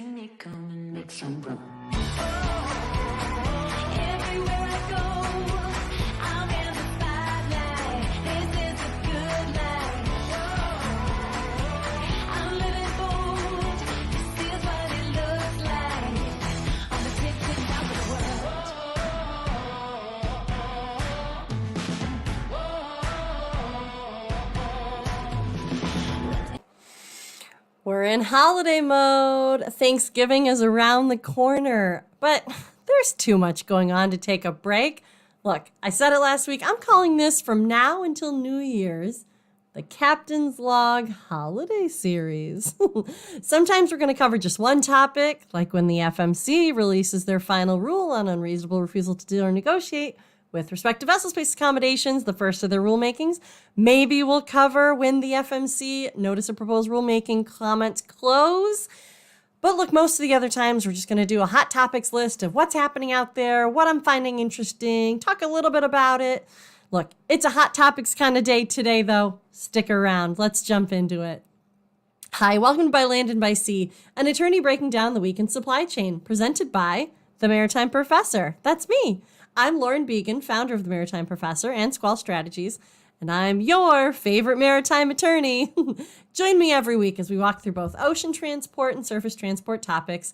see me come and make some room. Everywhere I go, I'm in the spotlight. This is a good life. I'm living bold. This is what it looks like. On the tip-top of the world. We're in holiday mode. Thanksgiving is around the corner, but there's too much going on to take a break. Look, I said it last week. I'm calling this from now until New Year's the Captain's Log Holiday Series. Sometimes we're going to cover just one topic, like when the FMC releases their final rule on unreasonable refusal to deal or negotiate with respect to vessel space accommodations, the first of their rulemakings. Maybe we'll cover when the FMC notice of proposed rulemaking comments close. But look, most of the other times we're just going to do a hot topics list of what's happening out there, what I'm finding interesting, talk a little bit about it. Look, it's a hot topics kind of day today, though. Stick around. Let's jump into it. Hi, welcome to By Land and By Sea, an attorney breaking down the week in supply chain, presented by the Maritime Professor. That's me. I'm Lauren Beagen, founder of the Maritime Professor and Squall Strategies, and I'm your favorite maritime attorney. Join me every week as we walk through both ocean transport and surface transport topics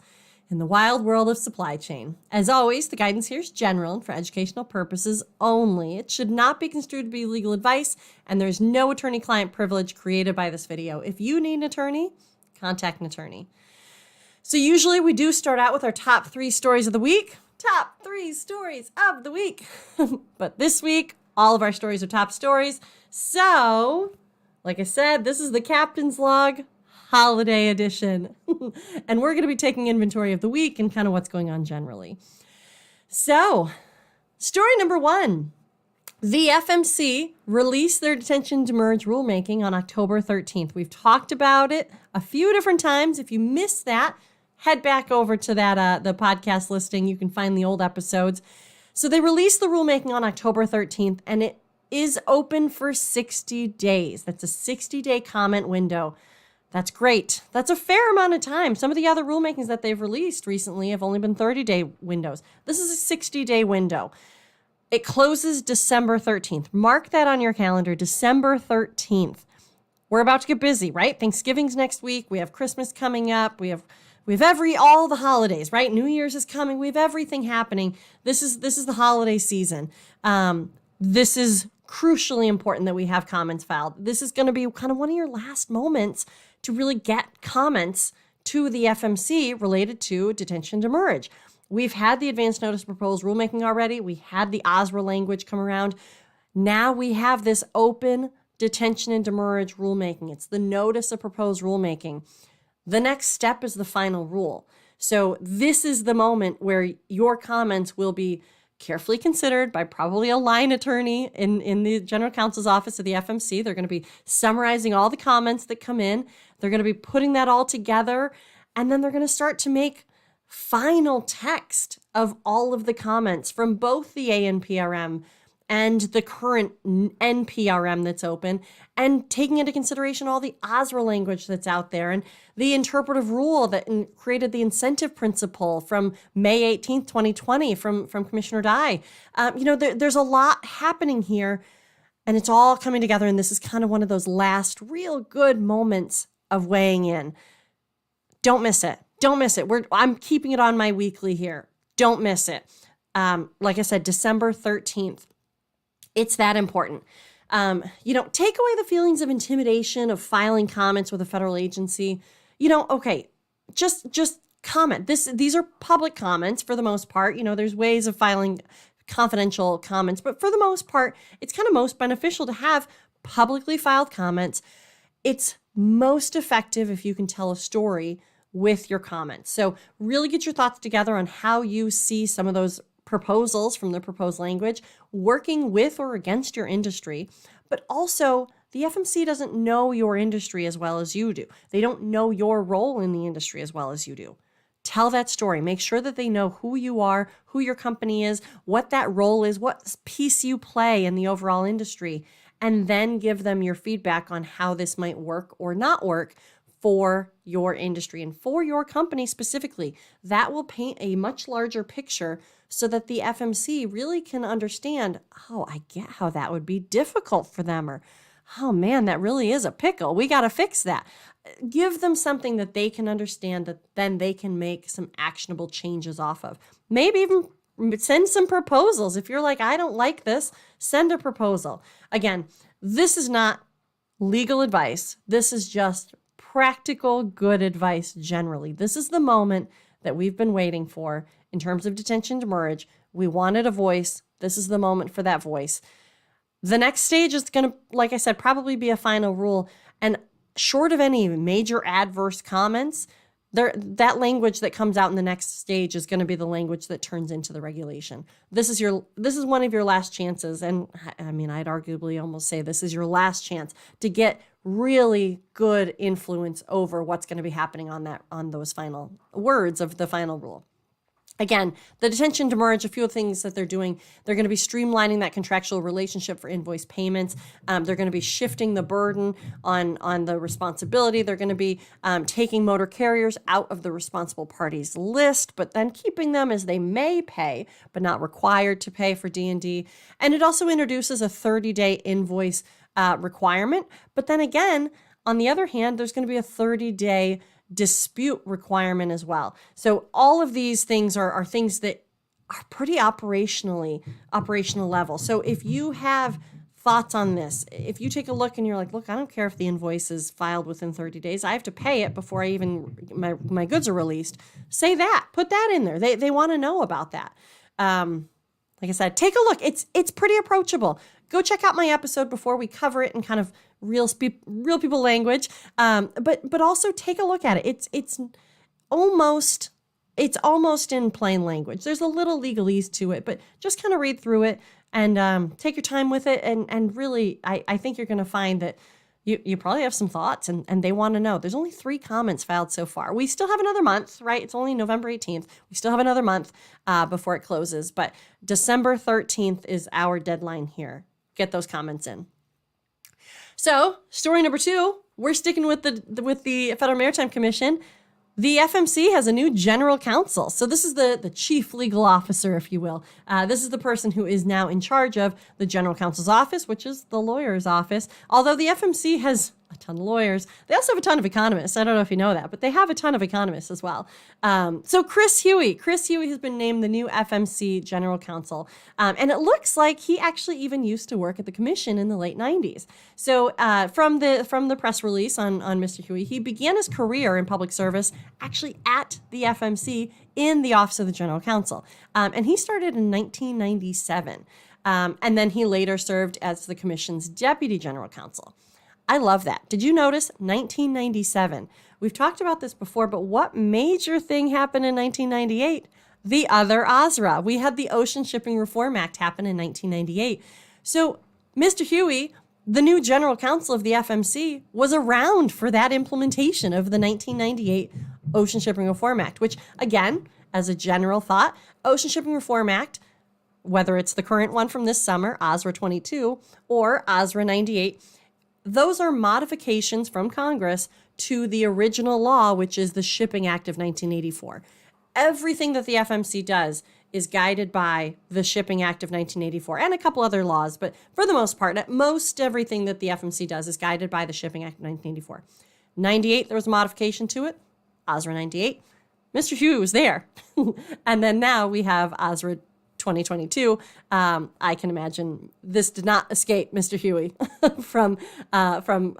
in the wild world of supply chain. As always, the guidance here is general and for educational purposes only. It should not be construed to be legal advice, and there's no attorney-client privilege created by this video. If you need an attorney, contact an attorney. So usually we do start out with our top 3 stories of the week. Top 3 stories of the week. But this week, all of our stories are top stories. So, like I said, this is the Captain's Log Holiday Edition. And we're going to be taking inventory of the week and kind of what's going on generally. So, story number 1. The FMC released their detention demurrage rulemaking on October 13th. We've talked about it a few different times. If you missed that, head back over to that the podcast listing. You can find the old episodes. So they released the rulemaking on October 13th, and it is open for 60 days. That's a 60-day comment window. That's great. That's a fair amount of time. Some of the other rulemakings that they've released recently have only been 30-day windows. This is a 60-day window. It closes December 13th. Mark that on your calendar, December 13th. We're about to get busy, right? Thanksgiving's next week. We have Christmas coming up. We have all the holidays, right? New Year's is coming. We have everything happening. This is the holiday season. This is crucially important that we have comments filed. This is going to be kind of one of your last moments to really get comments to the FMC related to detention demurrage. We've had the advance notice of proposed rulemaking already. We had the OSRA language come around. Now we have this open detention and demurrage rulemaking. It's the notice of proposed rulemaking. The next step is the final rule. So this is the moment where your comments will be carefully considered by probably a line attorney in the general counsel's office of the FMC. They're going to be summarizing all the comments that come in. They're going to be putting that all together, and then they're going to start to make final text of all of the comments from both the ANPRM and the current NPRM that's open, and taking into consideration all the OSRA language that's out there and the interpretive rule that created the incentive principle from May 18th, 2020 from Commissioner Dye. There's a lot happening here, and it's all coming together, and this is kind of one of those last real good moments of weighing in. Don't miss it. Don't miss it. I'm keeping it on my weekly here. Don't miss it. Like I said, December 13th. It's that important. Take away the feelings of intimidation of filing comments with a federal agency. Just comment. These are public comments for the most part. There's ways of filing confidential comments, but for the most part, it's kind of most beneficial to have publicly filed comments. It's most effective if you can tell a story with your comments. So really get your thoughts together on how you see some of those proposals from the proposed language working with or against your industry. But also, the FMC doesn't know your industry as well as you do. They don't know your role in the industry as well as you do. Tell that story. Make sure that they know who you are, who your company is, what that role is, what piece you play in the overall industry, and then give them your feedback on how this might work or not work for your industry and for your company specifically. That will paint a much larger picture so that the FMC really can understand, oh, I get how that would be difficult for them, or, oh man, that really is a pickle. We got to fix that. Give them something that they can understand that then they can make some actionable changes off of. Maybe even send some proposals. If you're like, I don't like this, send a proposal. Again, this is not legal advice. This is just practical, good advice generally. This is the moment that we've been waiting for in terms of detention demurrage. We wanted a voice. This is the moment for that voice. The next stage is going to, like I said, probably be a final rule. And short of any major adverse comments, that language that comes out in the next stage is going to be the language that turns into the regulation. This is one of your last chances. And I mean, I'd arguably almost say this is your last chance to get really good influence over what's going to be happening on those final words of the final rule. Again, the detention demurrage, a few things that they're doing, they're going to be streamlining that contractual relationship for invoice payments. They're going to be shifting the burden on the responsibility. They're going to be taking motor carriers out of the responsible parties list, but then keeping them as they may pay, but not required to pay for D&D. And it also introduces a 30-day invoice requirement. But then again, on the other hand, there's going to be a 30-day dispute requirement as well. So all of these things are things that are pretty operational level. So if you have thoughts on this, if you take a look and you're like, look, I don't care if the invoice is filed within 30 days. I have to pay it before my goods are released. Say that, put that in there. They want to know about that. Like I said, take a look. It's pretty approachable. Go check out my episode before we cover it in kind of real people language. But also take a look at it. It's almost in plain language. There's a little legalese to it, but just kind of read through it and take your time with it. And really, I think you're going to find that you probably have some thoughts and they want to know. There's only 3 comments filed so far. We still have another month, right? It's only November 18th. We still have another month before it closes, but December 13th is our deadline here. Get those comments in. So story number 2, we're sticking with the Federal Maritime Commission. The FMC has a new general counsel. So this is the chief legal officer, if you will. This is the person who is now in charge of the general counsel's office, which is the lawyer's office. Although the FMC has a ton of lawyers, they also have a ton of economists. I don't know if you know that, but they have a ton of economists as well. So Chris Hughey has been named the new FMC general counsel. And it looks like he actually even used to work at the commission in the late 90s. So from the press release on Mr. Hughey, he began his career in public service actually at the FMC in the Office of the General Counsel. And he started in 1997. And then he later served as the commission's deputy general counsel. I love that. Did you notice 1997? We've talked about this before, but what major thing happened in 1998? The other OSRA. We had the Ocean Shipping Reform Act happen in 1998. So Mr. Hughey, the new general counsel of the FMC, was around for that implementation of the 1998 Ocean Shipping Reform Act, which, again, as a general thought, Ocean Shipping Reform Act, whether it's the current one from this summer, OSRA 22, or OSRA 98, those are modifications from Congress to the original law, which is the Shipping Act of 1984. Everything that the FMC does is guided by the Shipping Act of 1984 and a couple other laws, but for the most part, most everything that the FMC does is guided by the Shipping Act of 1984. 98, there was a modification to it, OSRA 98. Mr. Hughey was there. And then now we have OSRA 2022. I can imagine this did not escape Mr. Hughey from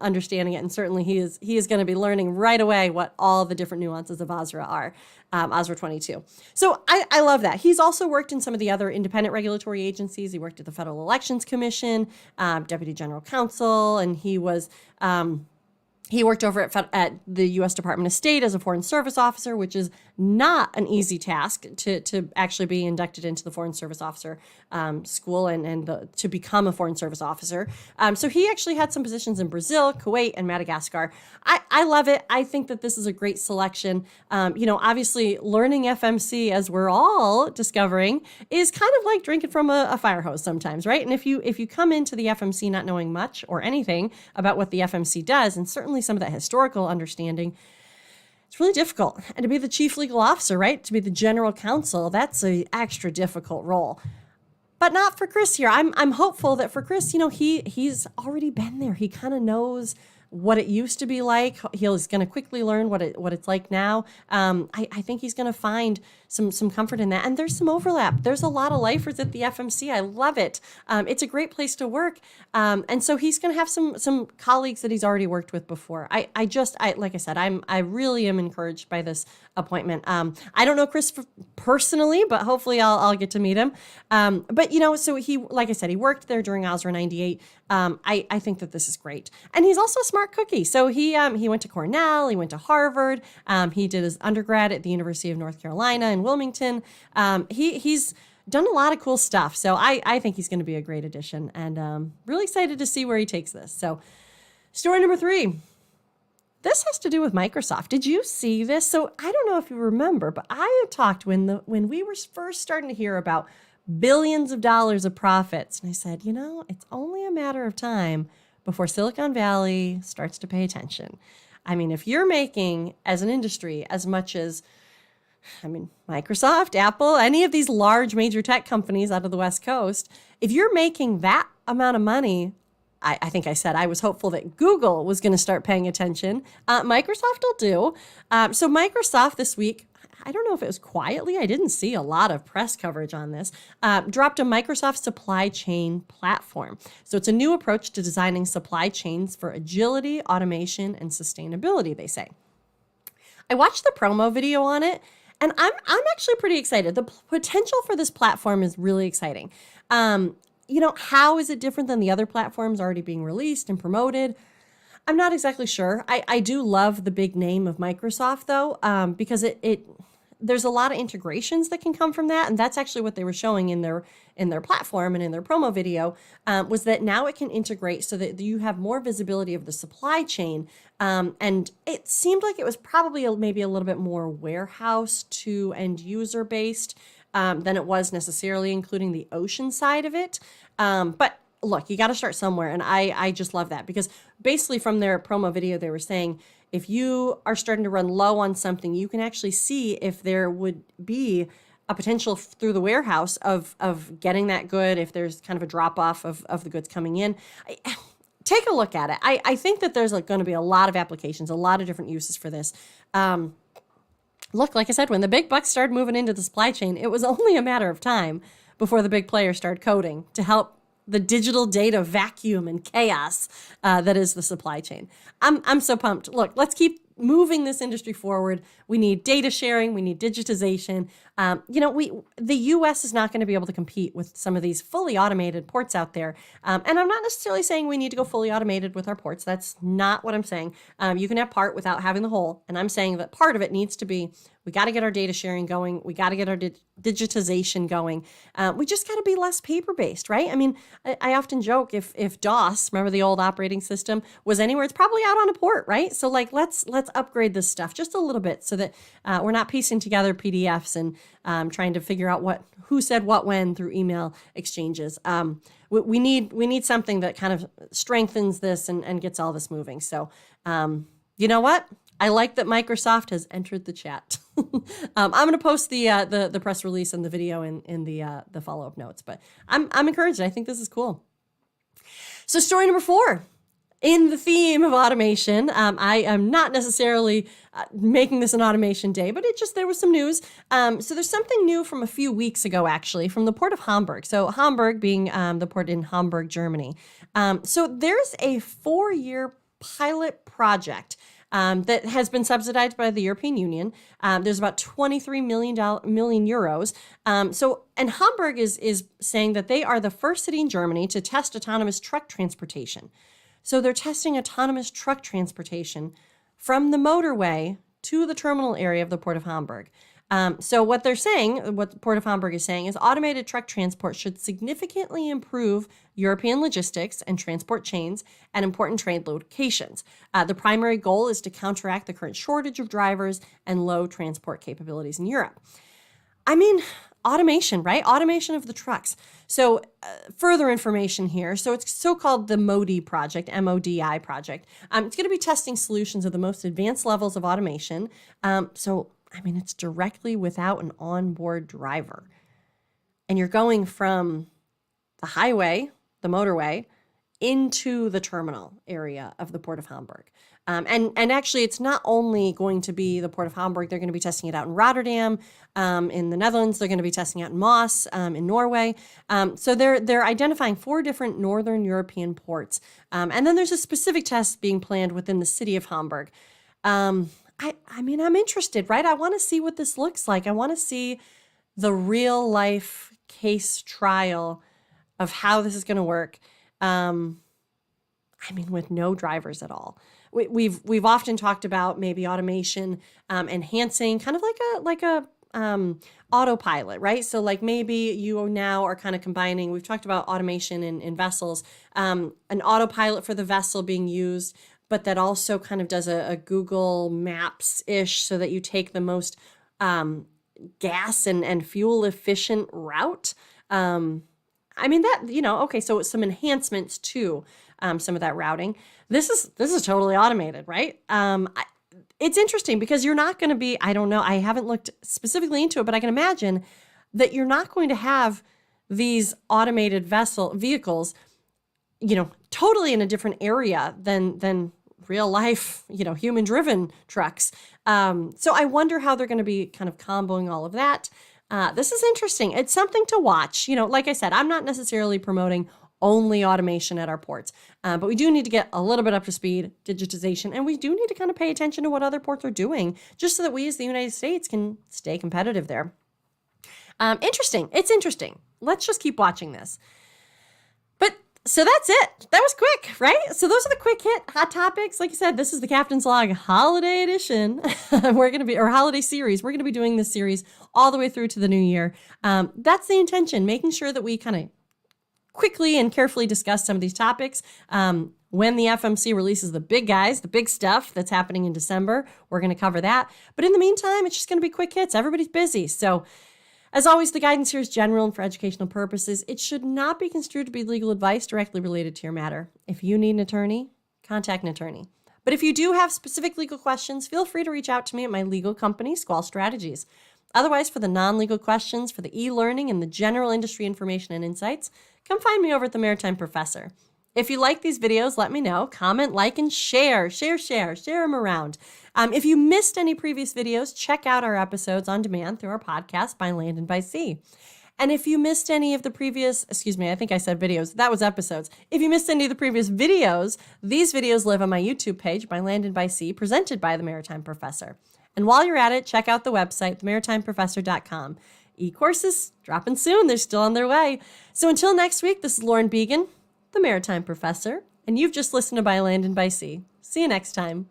understanding it, and certainly he is going to be learning right away what all the different nuances of OSRA are. OSRA 22. So I love that. He's also worked in some of the other independent regulatory agencies. He worked at the Federal Elections Commission, Deputy General Counsel, and he worked over at the U.S. Department of State as a Foreign Service Officer, which is not an easy task to actually be inducted into the Foreign Service Officer school and to become a Foreign Service Officer. So he actually had some positions in Brazil, Kuwait, and Madagascar. I love it. I think that this is a great selection. Obviously learning FMC, as we're all discovering, is kind of like drinking from a fire hose sometimes, right? And if you come into the FMC not knowing much or anything about what the FMC does, and certainly some of that historical understanding, it's really difficult. And to be the chief legal officer, right? To be the general counsel, that's an extra difficult role. But not for Chris here. I'm hopeful that for Chris, he's already been there. He kind of knows what it used to be like. He's going to quickly learn what it's like now. I think he's going to find some comfort in that. And there's some overlap. There's a lot of lifers at the FMC. I love it. It's a great place to work. And so he's going to have some colleagues that he's already worked with before. Like I said, I really am encouraged by this appointment. I don't know Chris personally, but hopefully I'll get to meet him. So he, like I said, he worked there during OSRA 98. I think that this is great. And he's also a smart cookie. So he went to Cornell, he went to Harvard, he did his undergrad at the University of North Carolina in Wilmington. He's done a lot of cool stuff. So I think he's going to be a great addition, and really excited to see where he takes this. So story number 3. This has to do with Microsoft. Did you see this? So I don't know if you remember, but I had talked when we were first starting to hear about billions of dollars of profits. And I said, it's only a matter of time before Silicon Valley starts to pay attention. I mean, if you're making, as an industry, as much as, Microsoft, Apple, any of these large major tech companies out of the West Coast, if you're making that amount of money, I think I said I was hopeful that Google was going to start paying attention. Microsoft will do. So Microsoft this week, I don't know if it was quietly, I didn't see a lot of press coverage on this, dropped a Microsoft supply chain platform. So it's a new approach to designing supply chains for agility, automation, and sustainability, they say. I watched the promo video on it, and I'm actually pretty excited. The potential for this platform is really exciting. How is it different than the other platforms already being released and promoted? I'm not exactly sure. I do love the big name of Microsoft, though, because there's a lot of integrations that can come from that, and that's actually what they were showing in their platform and in their promo video, was that now it can integrate so that you have more visibility of the supply chain, and it seemed like it was probably maybe a little bit more warehouse to end user based than it was necessarily including the ocean side of it. But look, you got to start somewhere. And I just love that, because basically from their promo video, they were saying, if you are starting to run low on something, you can actually see if there would be a potential through the warehouse of getting that good, if there's kind of a drop off of the goods coming in. Take a look at it. I think that there's going to be a lot of applications, a lot of different uses for this. Look, like I said, when the big bucks started moving into the supply chain, it was only a matter of time before the big players started coding to help the digital data vacuum and chaos that is the supply chain. I'm so pumped. Look, let's keep moving this industry forward. We need data sharing. We need digitization. The U.S. is not going to be able to compete with some of these fully automated ports out there. And I'm not necessarily saying we need to go fully automated with our ports. That's not what I'm saying. You can have part without having the whole. And I'm saying that part of it needs to be, we got to get our data sharing going. We got to get our digitization going. We just got to be less paper-based, right? I mean, I often joke, if DOS, remember the old operating system, was anywhere, it's probably out on a port, right? So like, let's upgrade this stuff just a little bit so that we're not piecing together PDFs and trying to figure out who said what when through email exchanges. We need something that kind of strengthens this and gets all this moving. So you know what? I like that Microsoft has entered the chat. I'm going to post the press release and the video in the follow-up notes, but I'm encouraged. I think this is cool. So story number 4, in the theme of automation, I am not necessarily making this an automation day, but there was some news. So there's something new from a few weeks ago, actually, from the port of Hamburg. So Hamburg being the port in Hamburg, Germany. So there's a 4-year pilot project that has been subsidized by the European Union. There's about 23 million euros. And Hamburg is saying that they are the first city in Germany to test autonomous truck transportation. So they're testing autonomous truck transportation from the motorway to the terminal area of the port of Hamburg. So what they're saying, what the Port of Hamburg is saying, is automated truck transport should significantly improve European logistics and transport chains at important trade locations. The primary goal is to counteract the current shortage of drivers and low transport capabilities in Europe. I mean, automation, right? Automation of the trucks. So further information here. So it's so-called the MODI project, MODI project. It's going to be testing solutions of the most advanced levels of automation. It's directly without an onboard driver. And you're going from the highway, the motorway, into the terminal area of the Port of Hamburg. And actually, it's not only going to be the Port of Hamburg. They're going to be testing it out in Rotterdam, in the Netherlands. They're going to be testing it out in Moss, in Norway. So they're identifying 4 different Northern European ports. And then there's a specific test being planned within the city of Hamburg. I'm interested, right? I want to see what this looks like. I want to see the real life case trial of how this is going to work. With no drivers at all. We've often talked about maybe automation enhancing, kind of like a autopilot, right? So like maybe you now are kind of combining. We've talked about automation in vessels, an autopilot for the vessel being used, but that also kind of does a Google Maps-ish so that you take the most gas and fuel efficient route. So some enhancements to some of that routing. This is totally automated, right? It's interesting because you're not going to be, I don't know, I haven't looked specifically into it, but I can imagine that you're not going to have these automated vehicles, totally in a different area than real life, human driven trucks. So I wonder how they're going to be kind of comboing all of that. This is interesting. It's something to watch. Like I said, I'm not necessarily promoting only automation at our ports, but we do need to get a little bit up to speed, digitization, and we do need to kind of pay attention to what other ports are doing just so that we as the United States can stay competitive there. Interesting. It's interesting. Let's just keep watching this. So that's it. That was quick, right? So those are the quick hit hot topics. Like I said, this is the Captain's Log Holiday Edition. Holiday series. We're going to be doing this series all the way through to the new year. That's the intention, making sure that we kind of quickly and carefully discuss some of these topics. When the FMC releases the big guys, the big stuff that's happening in December, we're going to cover that. But in the meantime, it's just going to be quick hits. Everybody's busy. So as always, the guidance here is general and for educational purposes. It should not be construed to be legal advice directly related to your matter. If you need an attorney, contact an attorney. But if you do have specific legal questions, feel free to reach out to me at my legal company, Squall Strategies. Otherwise, for the non-legal questions, for the e-learning and the general industry information and insights, come find me over at the Maritime Professor. If you like these videos, let me know. Comment, like, and share. Share them around. If you missed any previous videos, check out our episodes on demand through our podcast, By Land and By Sea. And if you missed any of the previous, I think I said videos. That was episodes. If you missed any of the previous videos, these videos live on my YouTube page, By Land and By Sea, presented by the Maritime Professor. And while you're at it, check out the website, themaritimeprofessor.com. E-courses dropping soon. They're still on their way. So until next week, this is Lauren Beagen, the Maritime Professor, and you've just listened to By Land and By Sea. See you next time.